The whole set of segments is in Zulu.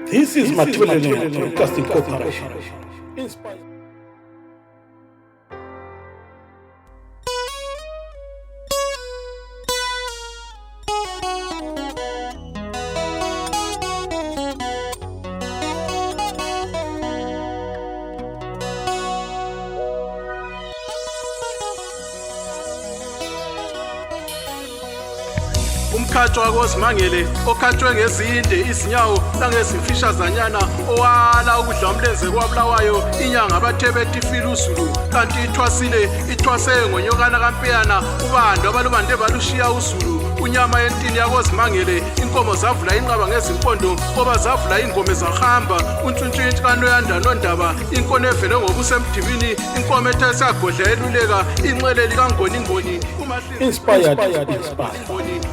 This is Mathuleni Broadcasting Corporation. Inspired. Umkhathi wakozimangele okhathwe ngezinde izinyawo langezimfishazanyana owala ukudla umlenze kwabulawayo inyanga abathe bethi fila uzulu kanti ithwase ngonyokana kampeyana ubando abalubande balushiya uzulu unyama yentini yakozimangele inkomo zavula inqaba ngezimpondo ngoba zavula ingome zahamba untshuntshintshe kanoyanda nondaba inkono evele ngobusemdibini inkomo ethe sagodla eluleka inxele likangoni Inspired.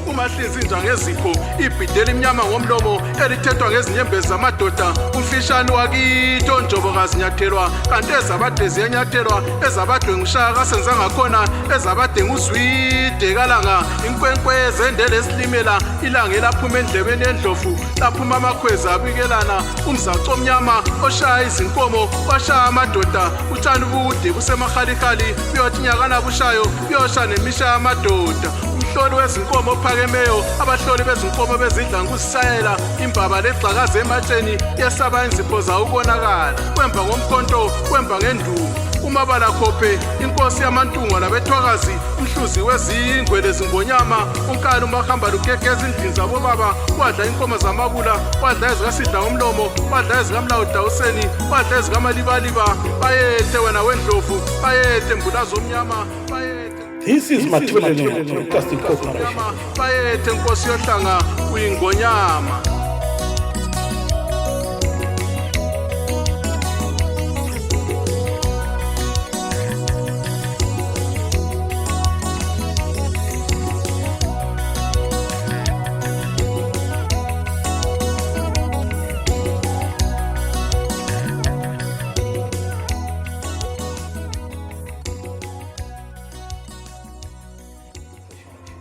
umahlinzi inja ngezipho ibhidela imnyama ngomlomo elithethwa ngezinyembezi zamadoda umfishane wakithi onjobokazi nyathelwa kanti ezabade ziyanyathelwa ezabade ngishaya kasenza ngakhona ezabade nguzwide kalanga inkwenkwe zendele esilimela ilanga elaphuma endlebeni endlovu laphuma amakhwezi abikelana umzaco omnyama oshaya izinkomo washaya amadoda utshani bude busemahalikhali uyothi nyakana bushayo uyosha nemisha yamadoda umhloli wezinkomo ophakemeyo abahloli bezinkomo bezidla ngusisayela imbaba legxakazi ematsheni yesaba inzipho zawo ubonakala kwemba ngomkhonto kwemba ngenduku umabala khophe inkosi yamantungwa labethwakazi umhluzi wezingwe lezingonyama unkali umahamba lugegeza indini zabo baba wadla inkomo zamabula wadla ezikasidla ngomlomo wadla ezikamlawudawuseni wadla ezikamalibaliba bayethe wena wendlovu bayethe mbulazo omnyama bayethe. This is Mathuleni Broadcasting Corporation. Bayethe nkosi yohlanga uyingonyama.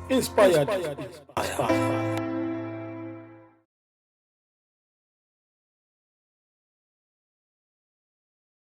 Inspired.